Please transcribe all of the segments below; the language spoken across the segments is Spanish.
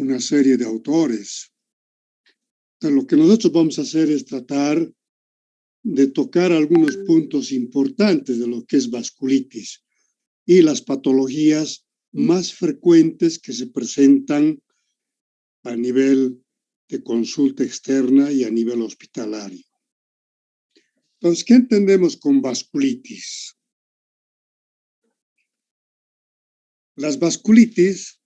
una serie de autores. Entonces, lo que nosotros vamos a hacer es tratar de tocar algunos puntos importantes de lo que es vasculitis y las patologías más frecuentes que se presentan a nivel de consulta externa y a nivel hospitalario. Entonces, ¿qué entendemos con vasculitis? Las vasculitis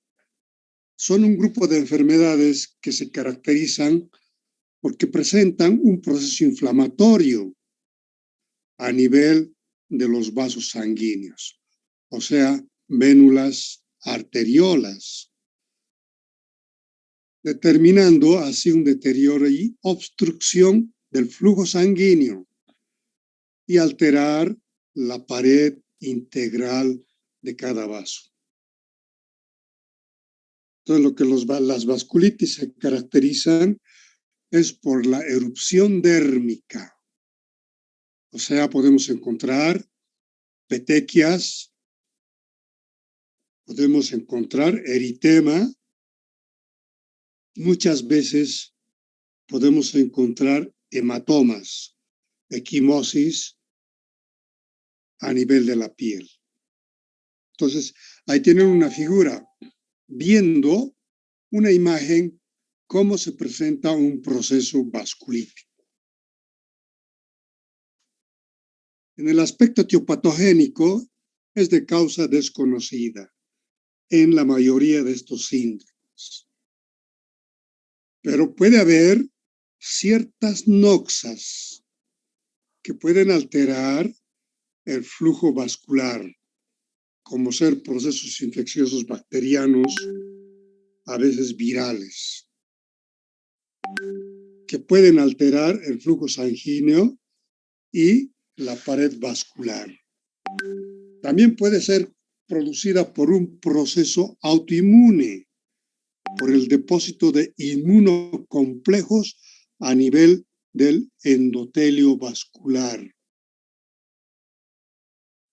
son un grupo de enfermedades que se caracterizan porque presentan un proceso inflamatorio a nivel de los vasos sanguíneos, o sea, vénulas arteriolas, determinando así un deterioro y obstrucción del flujo sanguíneo y alterar la pared integral de cada vaso. Entonces, lo que las vasculitis se caracterizan es por la erupción dérmica. O sea, podemos encontrar petequias, podemos encontrar eritema, muchas veces podemos encontrar hematomas, equimosis a nivel de la piel. Entonces, ahí tienen una figura viendo una imagen cómo se presenta un proceso vasculítico. En el aspecto etiopatogénico es de causa desconocida en la mayoría de estos síndromes. Pero puede haber ciertas noxas que pueden alterar el flujo vascular, como ser procesos infecciosos bacterianos, a veces virales, que pueden alterar el flujo sanguíneo y la pared vascular. También puede ser producida por un proceso autoinmune, por el depósito de inmunocomplejos a nivel del endotelio vascular.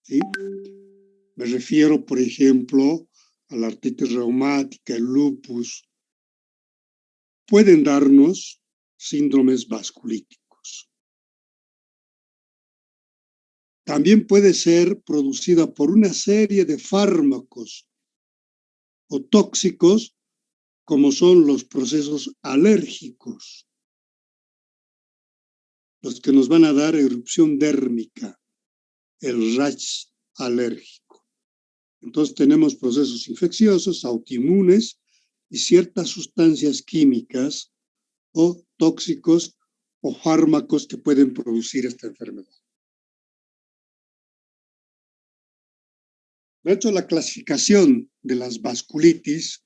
¿Sí? Me refiero, por ejemplo, a la artritis reumática, el lupus. Pueden darnos síndromes vasculíticos. También puede ser producida por una serie de fármacos o tóxicos, como son los procesos alérgicos, los que nos van a dar erupción dérmica, el rash alérgico. Entonces tenemos procesos infecciosos, autoinmunes y ciertas sustancias químicas o tóxicos o fármacos que pueden producir esta enfermedad. De hecho, la clasificación de las vasculitis,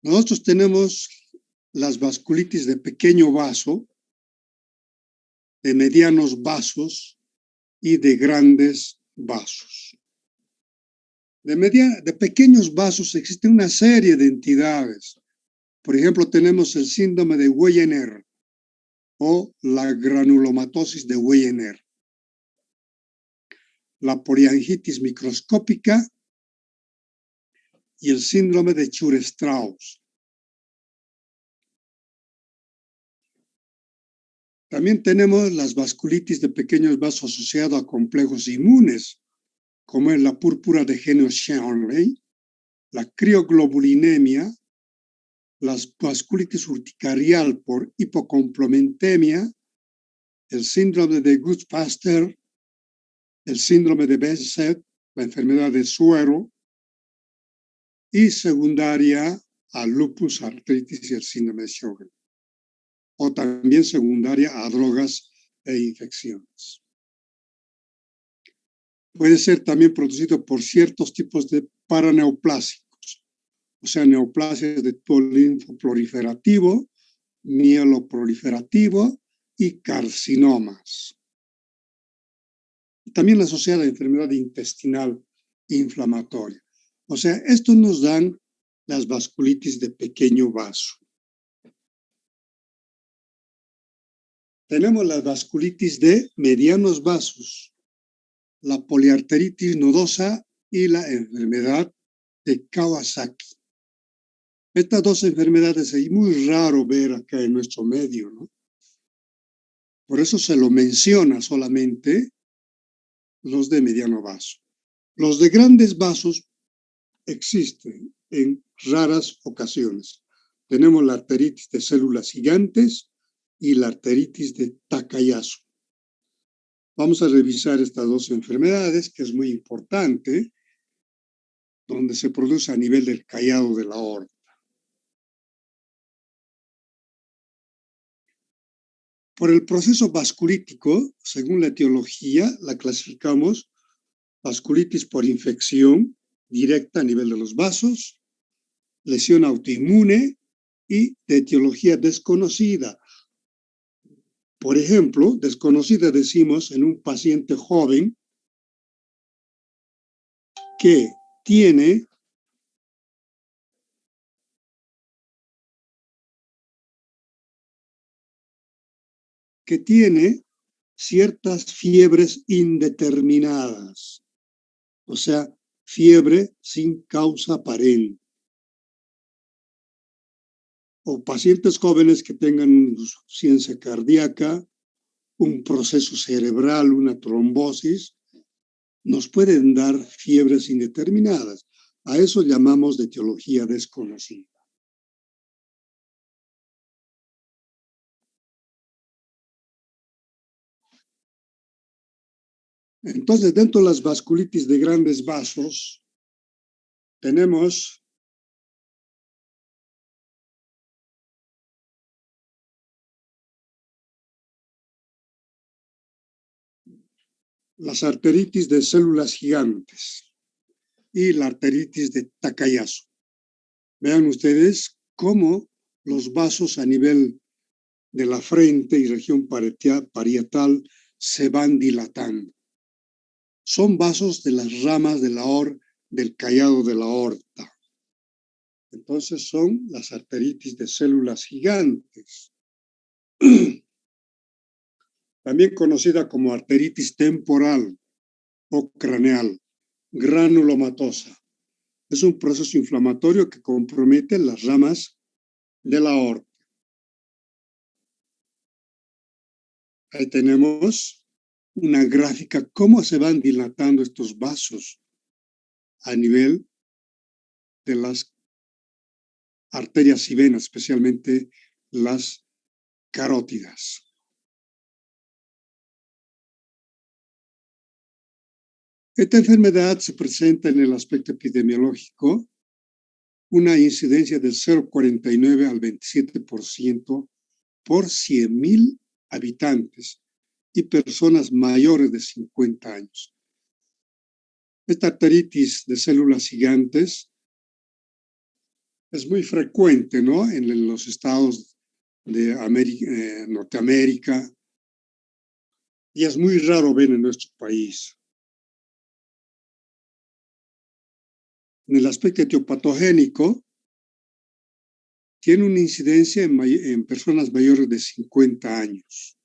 nosotros tenemos las vasculitis de pequeño vaso, de medianos vasos y de grandes vasos. De pequeños vasos existe una serie de entidades. Por ejemplo, tenemos el síndrome de Wegener o la granulomatosis de Wegener, la poliangitis microscópica y el síndrome de Church-Strauss. También tenemos las vasculitis de pequeños vasos asociados a complejos inmunes, como es la púrpura de Haenel-Schönlein, la crioglobulinemia, las vasculitis urticarial por hipocomplementemia, el síndrome de Gutt-Pasteur, el síndrome de Behçet, la enfermedad de suero, y secundaria al lupus, artritis y el síndrome de Sjögren, o también secundaria a drogas e infecciones. Puede ser también producido por ciertos tipos de paraneoplásicos, o sea, neoplasias de tipo linfoproliferativo, mieloproliferativo y carcinomas. Y también asociada a enfermedad intestinal inflamatoria. O sea, esto nos dan las vasculitis de pequeño vaso. Tenemos las vasculitis de medianos vasos, la poliarteritis nodosa y la enfermedad de Kawasaki. Estas dos enfermedades es muy raro ver acá en nuestro medio, ¿no? Por eso se lo menciona solamente los de mediano vaso. Los de grandes vasos existen en raras ocasiones. Tenemos la arteritis de células gigantes y la arteritis de Takayasu. Vamos a revisar estas dos enfermedades, que es muy importante, donde se produce a nivel del callado de la aorta. Por el proceso vasculítico, según la etiología, la clasificamos vasculitis por infección directa a nivel de los vasos, lesión autoinmune y de etiología desconocida. Por ejemplo, desconocida decimos en un paciente joven que tiene ciertas fiebres indeterminadas, o sea, fiebre sin causa aparente. O pacientes jóvenes que tengan insuficiencia cardíaca, un proceso cerebral, una trombosis, nos pueden dar fiebres indeterminadas. A eso llamamos de etiología desconocida. Entonces, dentro de las vasculitis de grandes vasos, tenemos las arteritis de células gigantes y la arteritis de Takayasu. Vean ustedes cómo los vasos a nivel de la frente y región parietal se van dilatando. Son vasos de las ramas del callado de la aorta. Entonces son las arteritis de células gigantes, también conocida como arteritis temporal o craneal, granulomatosa. Es un proceso inflamatorio que compromete las ramas de la aorta. Ahí tenemos una gráfica, cómo se van dilatando estos vasos a nivel de las arterias y venas, especialmente las carótidas. Esta enfermedad se presenta en el aspecto epidemiológico, una incidencia del 0,49 al 27% por 100,000 habitantes y personas mayores de 50 años. Esta arteritis de células gigantes es muy frecuente, ¿no?, en los estados de Norteamérica, y es muy raro ver en nuestro país. En el aspecto etiopatogénico, tiene una incidencia en personas mayores de 50 años.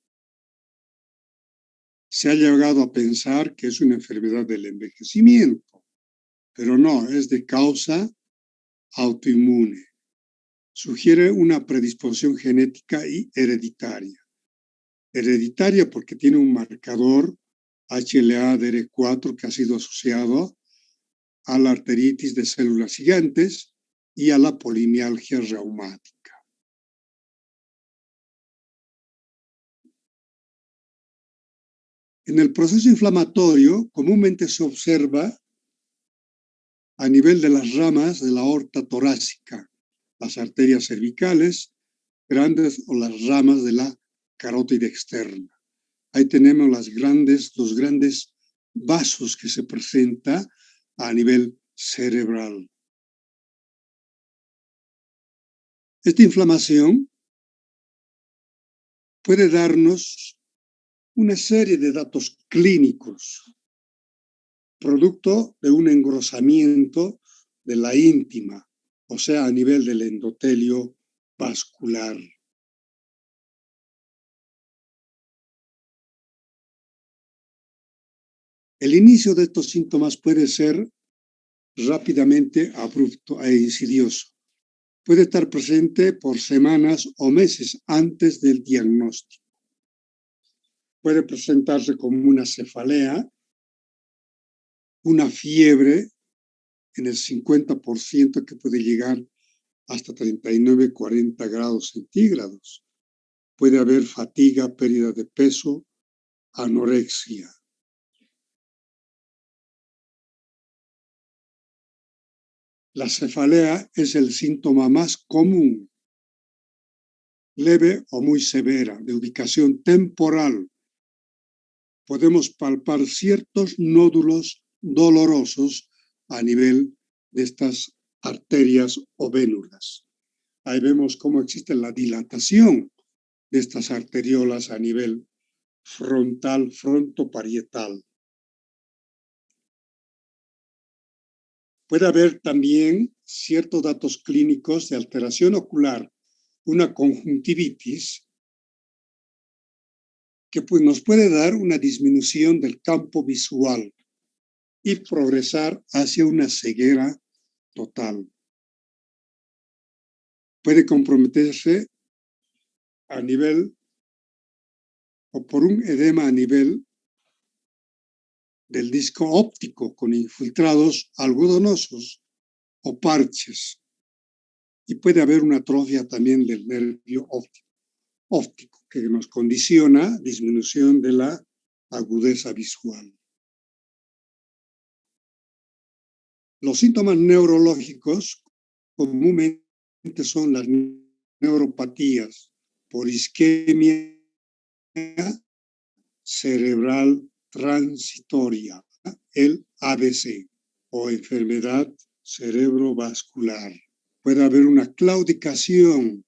Se ha llegado a pensar que es una enfermedad del envejecimiento, pero no, es de causa autoinmune. Sugiere una predisposición genética y hereditaria. Hereditaria porque tiene un marcador HLA-DR4 que ha sido asociado a la arteritis de células gigantes y a la polimialgia reumática. En el proceso inflamatorio, comúnmente se observa a nivel de las ramas de la aorta torácica, las arterias cervicales grandes o las ramas de la carótida externa. Ahí tenemos los grandes vasos que se presentan a nivel cerebral. Esta inflamación puede darnos una serie de datos clínicos, producto de un engrosamiento de la íntima, o sea, a nivel del endotelio vascular. El inicio de estos síntomas puede ser rápidamente abrupto e insidioso. Puede estar presente por semanas o meses antes del diagnóstico. Puede presentarse como una cefalea, una fiebre en el 50% que puede llegar hasta 39, 40 grados centígrados. Puede haber fatiga, pérdida de peso, anorexia. La cefalea es el síntoma más común, leve o muy severa, de ubicación temporal. Podemos palpar ciertos nódulos dolorosos a nivel de estas arterias o vénulas. Ahí vemos cómo existe la dilatación de estas arteriolas a nivel frontal, frontoparietal. Puede haber también ciertos datos clínicos de alteración ocular, una conjuntivitis, que nos puede dar una disminución del campo visual y progresar hacia una ceguera total. Puede comprometerse a nivel o por un edema a nivel del disco óptico con infiltrados algodonosos o parches. Y puede haber una atrofia también del nervio óptico que nos condiciona disminución de la agudeza visual. Los síntomas neurológicos comúnmente son las neuropatías por isquemia cerebral transitoria, el ABC, o enfermedad cerebrovascular. Puede haber una claudicación.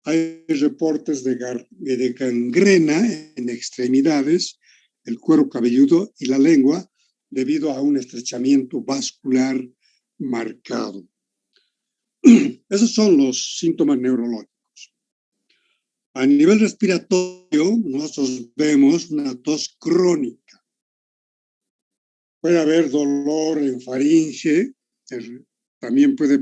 Hay reportes de gangrena en extremidades, el cuero cabelludo y la lengua debido a un estrechamiento vascular marcado. Esos son los síntomas neurológicos. A nivel respiratorio, nosotros vemos una tos crónica. Puede haber dolor en faringe, también puede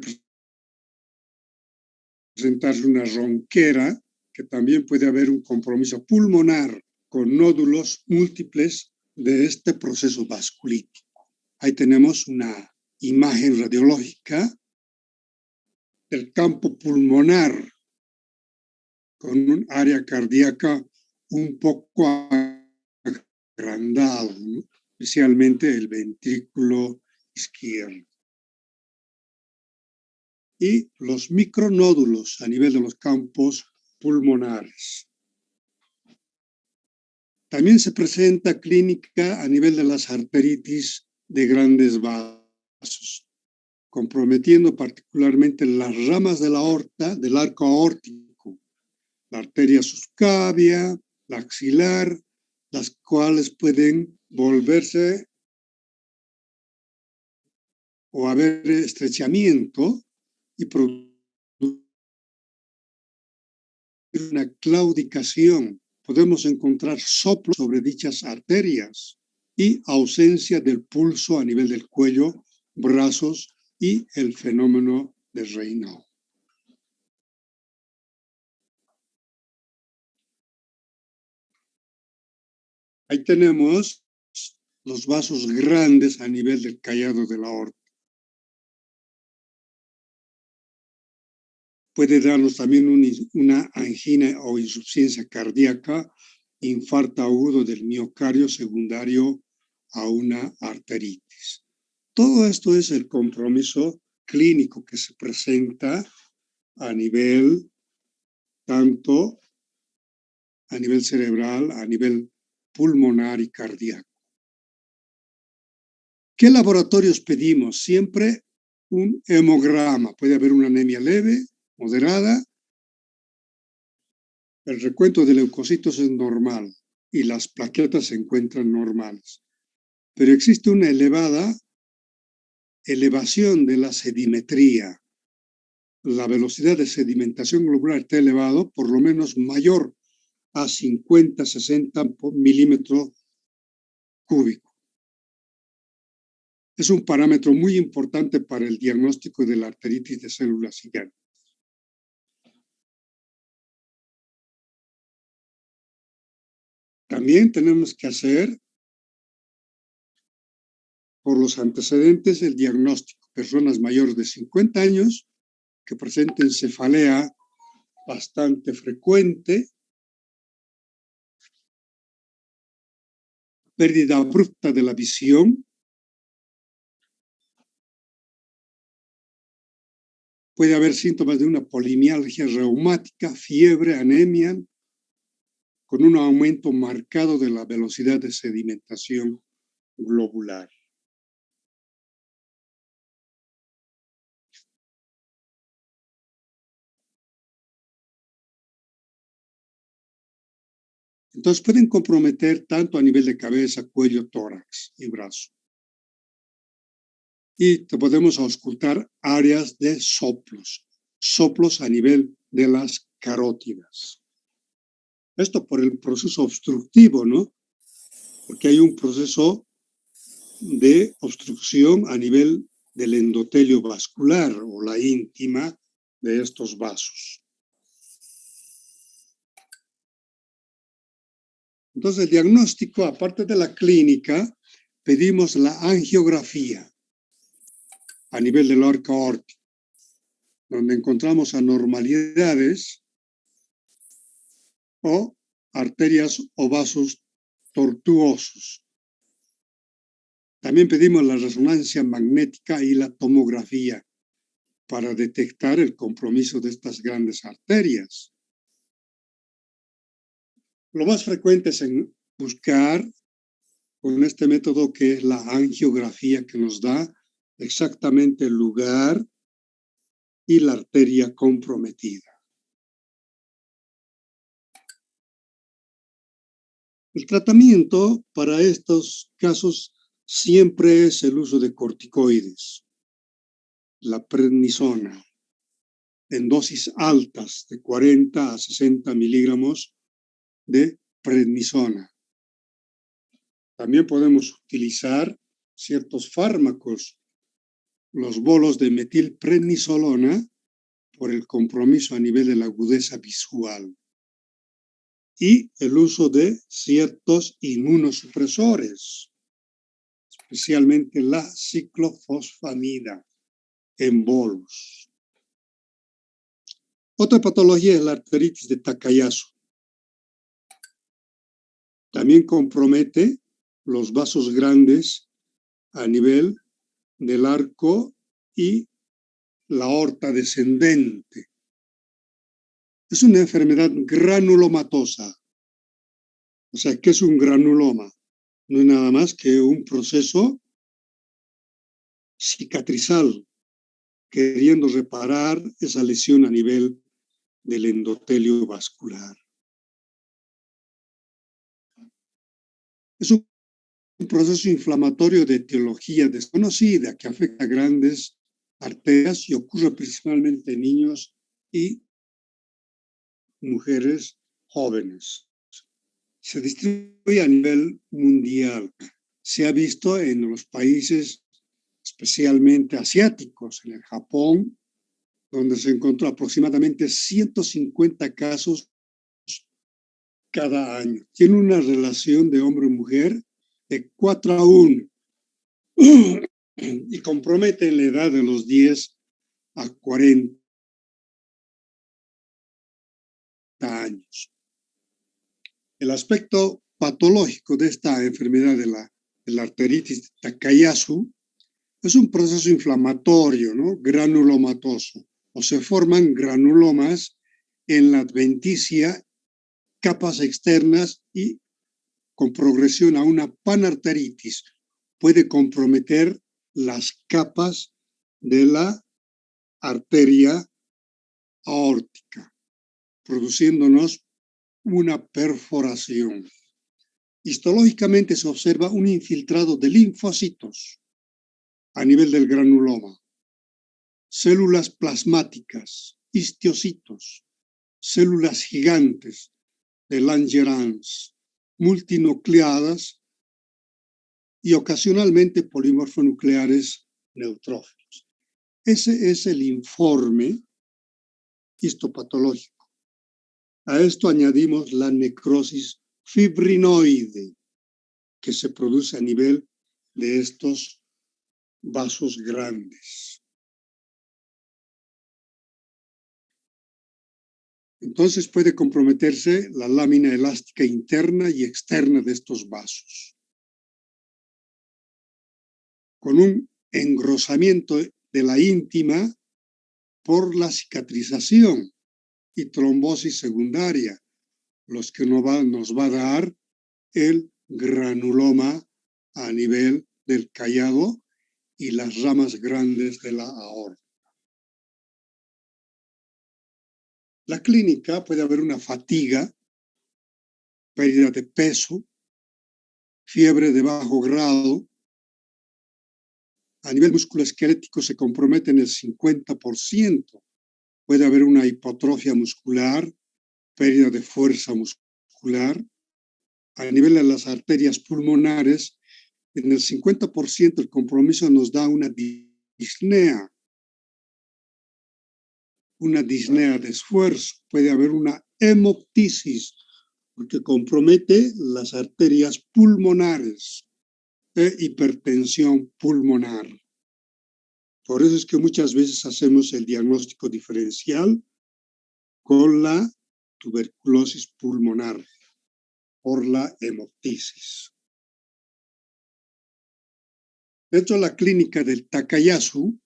presentarse una ronquera, que también puede haber un compromiso pulmonar con nódulos múltiples de este proceso vasculítico. Ahí tenemos una imagen radiológica del campo pulmonar con un área cardíaca un poco agrandado, ¿no? Especialmente el ventrículo izquierdo. Y los micronódulos a nivel de los campos pulmonares. También se presenta clínica a nivel de las arteritis de grandes vasos, comprometiendo particularmente las ramas de la aorta, del arco aórtico, la arteria subclavia, la axilar, las cuales pueden volverse o haber estrechamiento y producir una claudicación. Podemos encontrar soplo sobre dichas arterias y ausencia del pulso a nivel del cuello, brazos y el fenómeno de Raynaud. Ahí tenemos los vasos grandes a nivel del callado de la aorta. Puede darnos también una angina o insuficiencia cardíaca, infarto agudo del miocardio secundario a una arteritis. Todo esto es el compromiso clínico que se presenta a nivel tanto a nivel cerebral, a nivel pulmonar y cardíaco. ¿Qué laboratorios pedimos? Siempre un hemograma. Puede haber una anemia leve, moderada. El recuento de leucocitos es normal y las plaquetas se encuentran normales. Pero existe una elevación de la sedimetría. La velocidad de sedimentación globular está elevado, por lo menos mayor a 50, 60 milímetros cúbicos. Es un parámetro muy importante para el diagnóstico de la arteritis de células gigantes. También tenemos que hacer por los antecedentes el diagnóstico. Personas mayores de 50 años que presenten cefalea bastante frecuente, pérdida abrupta de la visión, puede haber síntomas de una polimialgia reumática, fiebre, anemia, con un aumento marcado de la velocidad de sedimentación globular. Entonces pueden comprometer tanto a nivel de cabeza, cuello, tórax y brazo. Y te podemos auscultar áreas de soplos a nivel de las carótidas. Esto por el proceso obstructivo, ¿no? Porque hay un proceso de obstrucción a nivel del endotelio vascular o la íntima de estos vasos. Entonces, el diagnóstico, aparte de la clínica, pedimos la angiografía a nivel del arco aórtico, donde encontramos anormalidades o arterias o vasos tortuosos. También pedimos la resonancia magnética y la tomografía para detectar el compromiso de estas grandes arterias. Lo más frecuente es buscar con este método que es la angiografía, que nos da exactamente el lugar y la arteria comprometida. El tratamiento para estos casos siempre es el uso de corticoides, la prednisona, en dosis altas de 40 a 60 miligramos de prednisona. También podemos utilizar ciertos fármacos, los bolos de metilprednisolona, por el compromiso a nivel de la agudeza visual, y el uso de ciertos inmunosupresores, especialmente la ciclofosfamida en bolos. Otra patología es la arteritis de Takayasu. También compromete los vasos grandes a nivel del arco y la aorta descendente. Es una enfermedad granulomatosa. O sea, ¿qué es un granuloma? No es nada más que un proceso cicatrizal, queriendo reparar esa lesión a nivel del endotelio vascular. Es un proceso inflamatorio de etiología desconocida que afecta a grandes arterias y ocurre principalmente en niños y mujeres jóvenes. Se distribuye a nivel mundial. Se ha visto en los países especialmente asiáticos, en el Japón, donde se encontró aproximadamente 150 casos cada año. Tiene una relación de hombre-mujer de 4 a 1 y compromete en la edad de los 10 a 40 años. El aspecto patológico de esta enfermedad de la arteritis de Takayasu es un proceso inflamatorio, ¿no? Granulomatoso, o se forman granulomas en la adventicia, capas externas, y con progresión a una panarteritis puede comprometer las capas de la arteria aórtica, produciéndonos una perforación. Histológicamente se observa un infiltrado de linfocitos a nivel del granuloma, células plasmáticas, histiocitos, células gigantes de Langerhans, multinucleadas y ocasionalmente polimorfonucleares neutrófilos. Ese es el informe histopatológico. A esto añadimos la necrosis fibrinoide que se produce a nivel de estos vasos grandes. Entonces puede comprometerse la lámina elástica interna y externa de estos vasos, con un engrosamiento de la íntima por la cicatrización y trombosis secundaria, los que nos va a dar el granuloma a nivel del callado y las ramas grandes de la aorta. La clínica puede haber una fatiga, pérdida de peso, fiebre de bajo grado. A nivel musculoesquelético se compromete en el 50%. Puede haber una hipotrofia muscular, pérdida de fuerza muscular. A nivel de las arterias pulmonares, en el 50% el compromiso nos da una disnea de esfuerzo. Puede haber una hemoptisis, porque compromete las arterias pulmonares e hipertensión pulmonar. Por eso es que muchas veces hacemos el diagnóstico diferencial con la tuberculosis pulmonar por la hemoptisis. Dentro de la clínica del Takayasu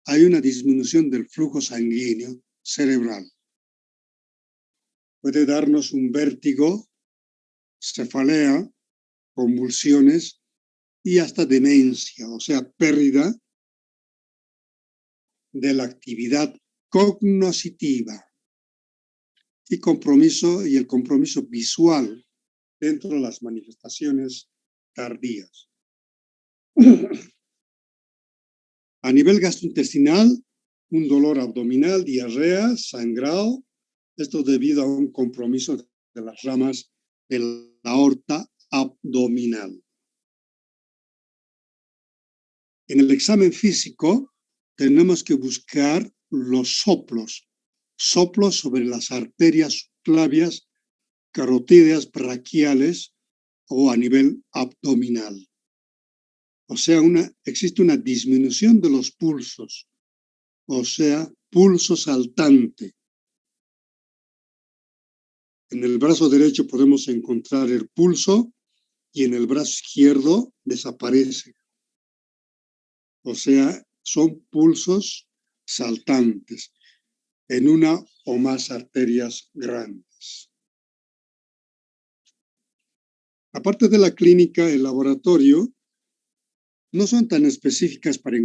hay una disminución del flujo sanguíneo cerebral. Puede darnos un vértigo, cefalea, convulsiones y hasta demencia, o sea, pérdida de la actividad cognoscitiva y el compromiso visual dentro de las manifestaciones tardías. A nivel gastrointestinal, un dolor abdominal, diarrea, sangrado, esto debido a un compromiso de las ramas de la aorta abdominal. En el examen físico tenemos que buscar los soplos sobre las arterias subclavias, carotídeas, braquiales o a nivel abdominal. O sea, existe una disminución de los pulsos, o sea, pulso saltante. En el brazo derecho podemos encontrar el pulso y en el brazo izquierdo desaparece. O sea, son pulsos saltantes en una o más arterias grandes. Aparte de la clínica, el laboratorio no son tan específicas para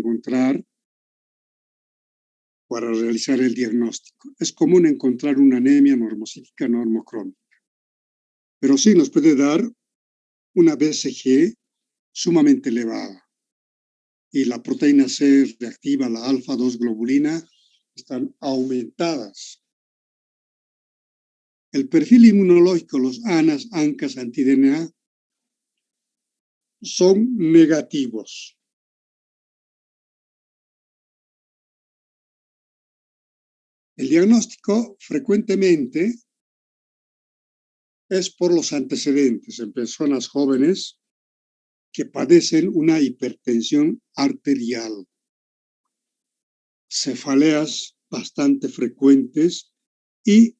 realizar el diagnóstico. Es común encontrar una anemia normocítica normocrónica, pero sí nos puede dar una BCG sumamente elevada y la proteína C reactiva, la alfa-2 globulina, están aumentadas. El perfil inmunológico, los ANAS, ANCAS, anti-DNA, son negativos. El diagnóstico frecuentemente es por los antecedentes en personas jóvenes que padecen una hipertensión arterial, cefaleas bastante frecuentes y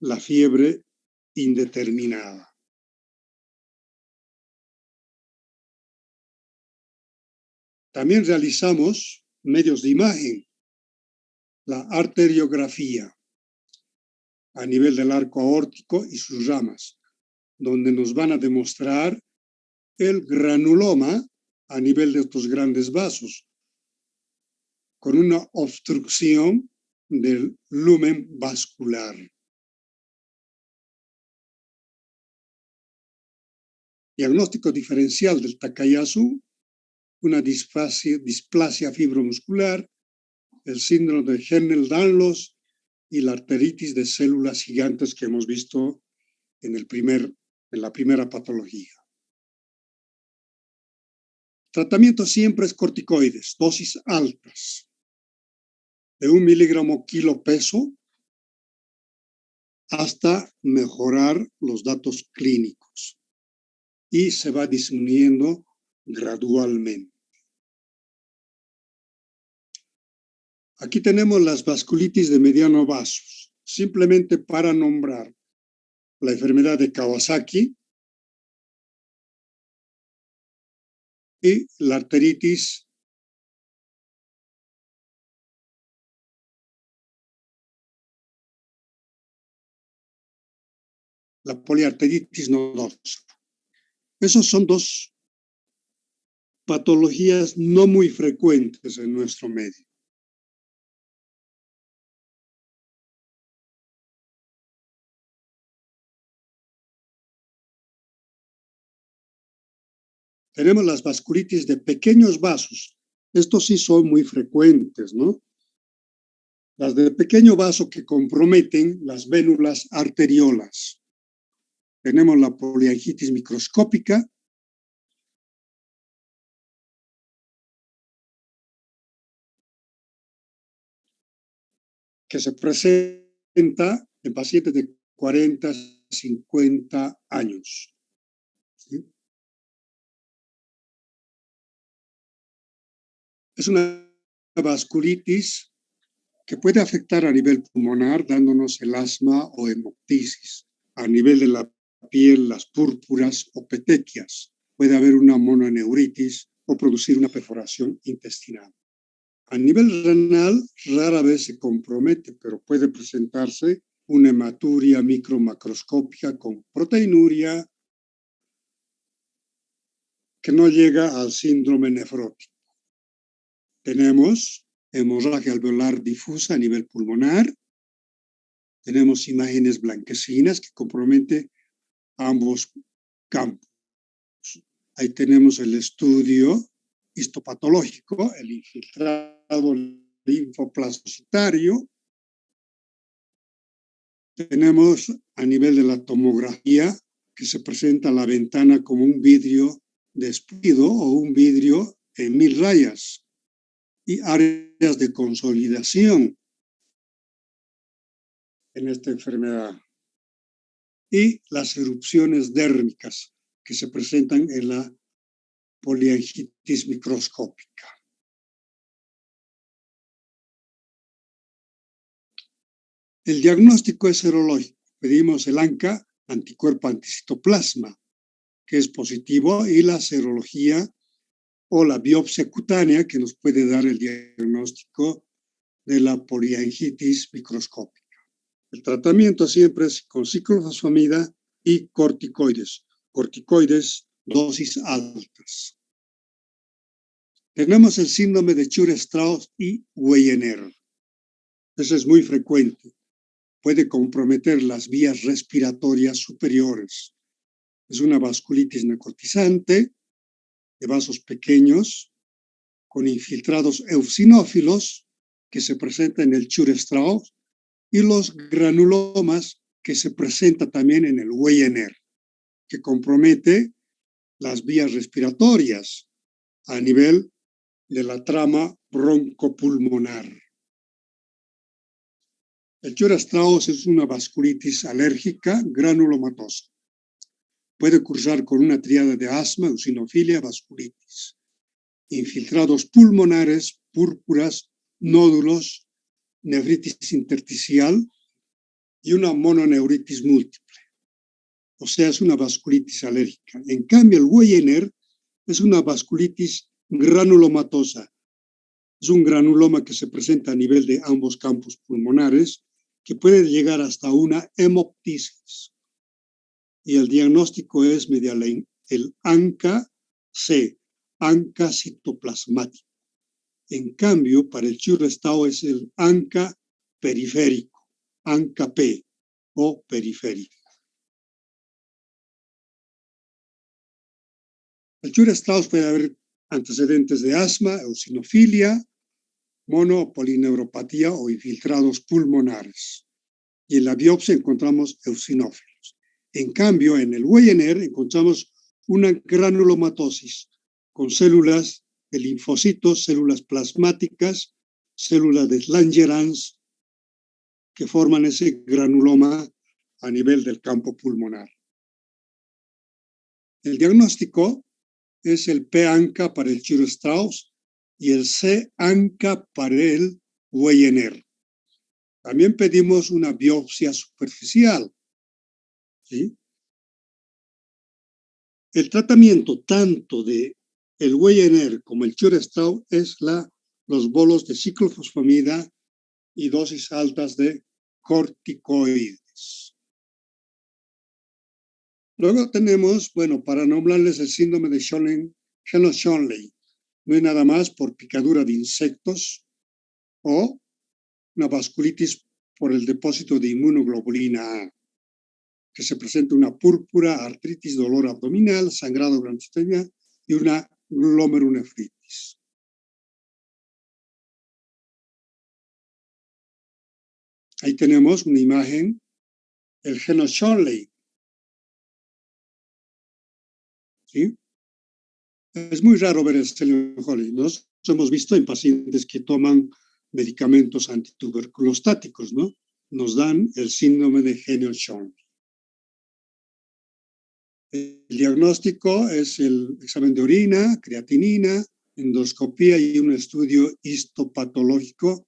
la fiebre indeterminada. También realizamos medios de imagen, la arteriografía a nivel del arco aórtico y sus ramas, donde nos van a demostrar el granuloma a nivel de estos grandes vasos, con una obstrucción del lumen vascular. Diagnóstico diferencial del Takayasu, una displasia fibromuscular, el síndrome de Hernel-Danlos y la arteritis de células gigantes que hemos visto en la primera patología. Tratamiento siempre es corticoides, dosis altas, de 1 miligramo kilo peso hasta mejorar los datos clínicos y se va disminuyendo gradualmente. Aquí tenemos las vasculitis de mediano vasos, simplemente para nombrar la enfermedad de Kawasaki y la arteritis la poliarteritis nodosa. Esos son dos patologías no muy frecuentes en nuestro medio. Tenemos las vasculitis de pequeños vasos. Estos sí son muy frecuentes, ¿no? Las de pequeño vaso que comprometen las vénulas arteriolas. Tenemos la poliangitis microscópica, que se presenta en pacientes de 40, 50 años. ¿Sí? Es una vasculitis que puede afectar a nivel pulmonar, dándonos el asma o hemoptisis. A nivel de la piel, las púrpuras o petequias. Puede haber una mononeuritis o producir una perforación intestinal. A nivel renal, rara vez se compromete, pero puede presentarse una hematuria micromacroscópica con proteinuria que no llega al síndrome nefrótico. Tenemos hemorragia alveolar difusa a nivel pulmonar. Tenemos imágenes blanquecinas que comprometen ambos campos. Ahí tenemos el estudio histopatológico, el infiltrado linfoplasmocitario. Tenemos a nivel de la tomografía que se presenta la ventana como un vidrio despido o un vidrio en 1000 rayas y áreas de consolidación en esta enfermedad. Y las erupciones dérmicas que se presentan en la poliangitis microscópica. El diagnóstico es serológico. Pedimos el ANCA, anticuerpo anticitoplasma, que es positivo, y la serología o la biopsia cutánea, que nos puede dar el diagnóstico de la poliangitis microscópica. El tratamiento siempre es con ciclofosfamida y corticoides. Corticoides, dosis altas. Tenemos el síndrome de Chur-Strauss y Wegener. Ese es muy frecuente. Puede comprometer las vías respiratorias superiores. Es una vasculitis necrotizante de vasos pequeños con infiltrados eosinófilos que se presenta en el Chur-Strauss y los granulomas que se presenta también en el Wegener, que compromete las vías respiratorias a nivel de la trama broncopulmonar. El Chur-Strauss es una vasculitis alérgica granulomatosa. Puede cursar con una tríada de asma, eosinofilia, vasculitis. Infiltrados pulmonares, púrpuras, nódulos, nefritis intersticial y una mononeuritis múltiple. O sea, es una vasculitis alérgica. En cambio, el Wegener es una vasculitis granulomatosa. Es un granuloma que se presenta a nivel de ambos campos pulmonares, que puede llegar hasta una hemoptisis. Y el diagnóstico es mediante el ANCA-C, ANCA citoplasmático. En cambio, para el Chur-Strauss es el ANCA periférico, ANCA-P o periférico. El Chur-Strauss puede haber antecedentes de asma, eosinofilia, monopolineuropatía o infiltrados pulmonares. Y en la biopsia encontramos eosinófilos. En cambio, en el Wegener encontramos una granulomatosis con células de linfocitos, células plasmáticas, células de Langerhans que forman ese granuloma a nivel del campo pulmonar. El diagnóstico es el P-ANCA para el Church-Strauss y el C-ANCA para el Wegener. También pedimos una biopsia superficial, ¿sí? El tratamiento tanto de el Wegener como el Church-Strauss es los bolos de ciclofosfamida y dosis altas de corticoides. Luego tenemos, bueno, para nombrarles el síndrome de Heno-Schönlein. No es nada más por picadura de insectos o una vasculitis por el depósito de inmunoglobulina A, que se presenta una púrpura, artritis, dolor abdominal, sangrado durante y una glomerulonefritis. Ahí tenemos una imagen, el Heno-Schönlein. ¿Sí? Es muy raro ver el Heno-Schönlein. Nos hemos visto en pacientes que toman medicamentos antituberculostáticos, ¿no? Nos dan el síndrome de Heno-Schönlein. El diagnóstico es el examen de orina, creatinina, endoscopía y un estudio histopatológico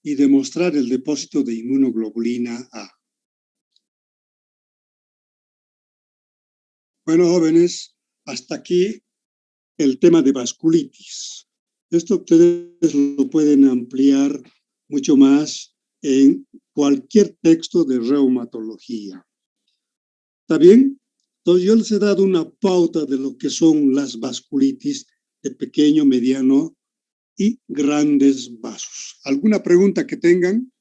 y demostrar el depósito de inmunoglobulina A. Bueno, jóvenes, hasta aquí el tema de vasculitis. Esto ustedes lo pueden ampliar mucho más en cualquier texto de reumatología. ¿Está bien? Entonces yo les he dado una pauta de lo que son las vasculitis de pequeño, mediano y grandes vasos. ¿Alguna pregunta que tengan?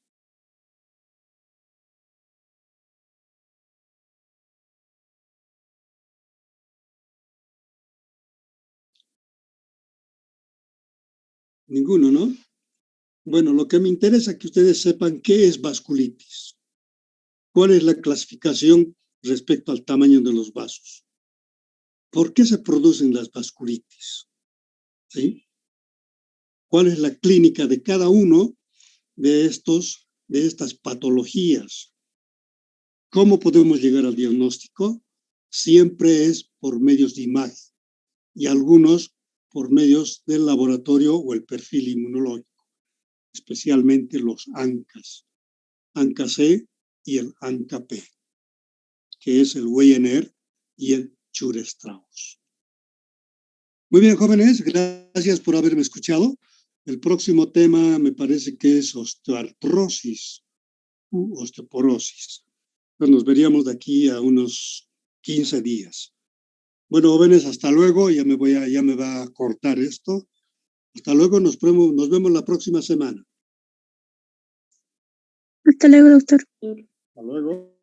Ninguno, ¿no? Bueno, lo que me interesa es que ustedes sepan qué es vasculitis. ¿Cuál es la clasificación respecto al tamaño de los vasos? ¿Por qué se producen las vasculitis? ¿Sí? ¿Cuál es la clínica de cada uno de estas patologías? ¿Cómo podemos llegar al diagnóstico? Siempre es por medios de imagen y algunos por medios del laboratorio o el perfil inmunológico, especialmente los ANCAs, ANCA-C y el ANCA-P, que es el Wegener y el Church-Strauss. Muy bien, jóvenes, gracias por haberme escuchado. El próximo tema me parece que es osteoartrosis u osteoporosis. Pues nos veríamos de aquí a unos 15 días. Bueno, jóvenes, hasta luego. Ya me va a cortar esto. Hasta luego, nos vemos la próxima semana. Hasta luego, doctor. Hasta luego.